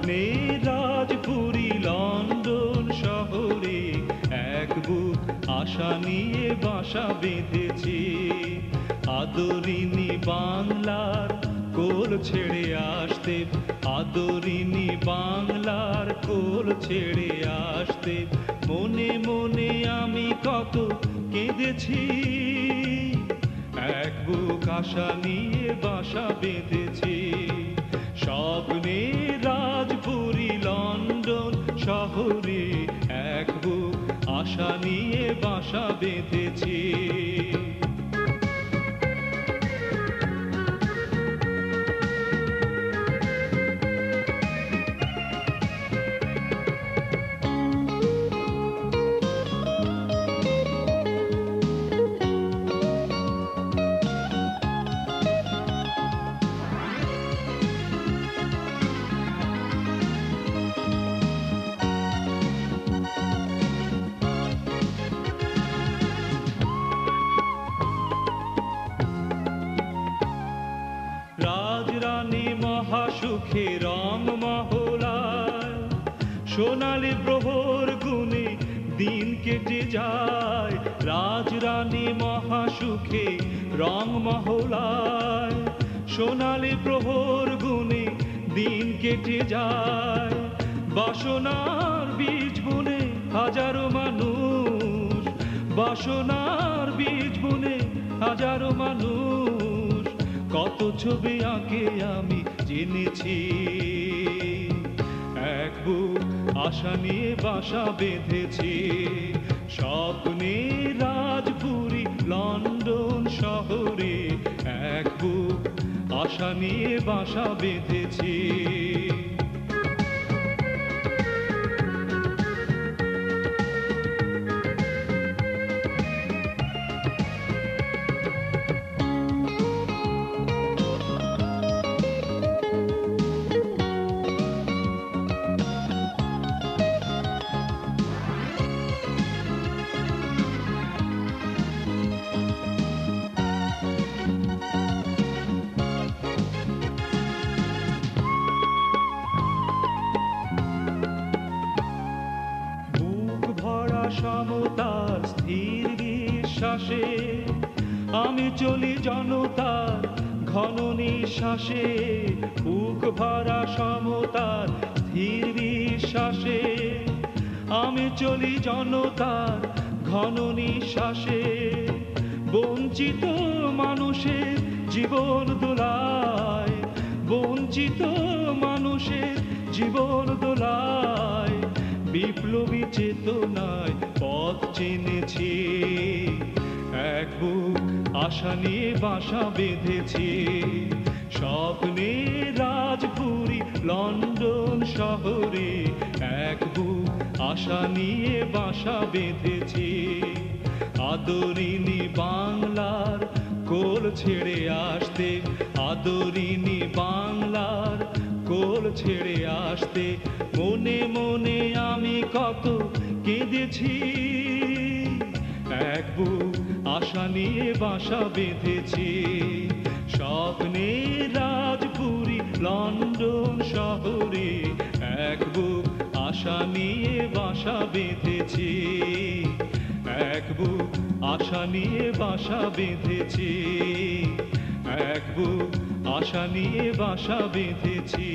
স্বপ্নে রাজপুরী লন্ডন শহরে এক বুক আশা নিয়ে বাসা বেঁধেছি। আদরিনী বাংলার কোল ছেড়ে আসতে, আদরিনী বাংলার কোল ছেড়ে আসতে মনে মনে আমি কত কেঁদেছি। এক বুক আশা নিয়ে বাসা বেঁধেছি। স্বপ্নে রাজপুরী লন্ডন শহরে এক বুক আশা নিয়ে বাসা বেঁধেছি। রাজরানী মহাসুখে রং মহলায়, সোনালি প্রহর গুনে দিন কেটে যায়। রাজরানী মহাসুখে রং মহলায়, সোনালি প্রহর গুনে দিন কেটে যায়। বাসনার বীজ বুনে হাজারো মানুষ, বাসনার বীজ বুনে হাজারো মানুষ কত ছবি আঁকে আমি জেনেছি। এক বুক আশা নিয়ে বাসা বেঁধেছি। স্বপ্নে রাজপুরী লন্ডন শহরে এক বুক আশা নিয়ে বাসা বেঁধেছি। সমতার স্থির বিশ্বাসে আমি চলি জনতার ঘন নিঃশ্বাসে। বুক ভরা সমতার স্থির বিশ্বাসে আমি চলি জনতার ঘন নিঃশ্বাসে। বঞ্চিত মানুষের জীবন দোলায়, বঞ্চিত মানুষের জীবন দোলায় বিপ্লবী চেতনায় পথ চিনেছি। এক বুক আশা নিয়ে বাসা বেঁধেছি। স্বপ্নে রাজপুরী লন্ডন শহরে এক বুক আশা নিয়ে বাসা বেঁধেছি। আদরিনী বাংলার কোল ছেড়ে আসতে, আদরিনী বাংলার কোল ছেড়ে আসতে মনে মনে আমি কত কেঁদেছি। এক বুক আশা নিয়ে বাসা বেঁধেছি। স্বপ্নে রাজপুরী লন্ডন শহরে এক বুক আশা নিয়ে বাসা বেঁধেছি। এক বুক আশা নিয়ে বাসা বেঁধেছি। এক বুক আশা নিয়ে বাসা বেঁধেছি।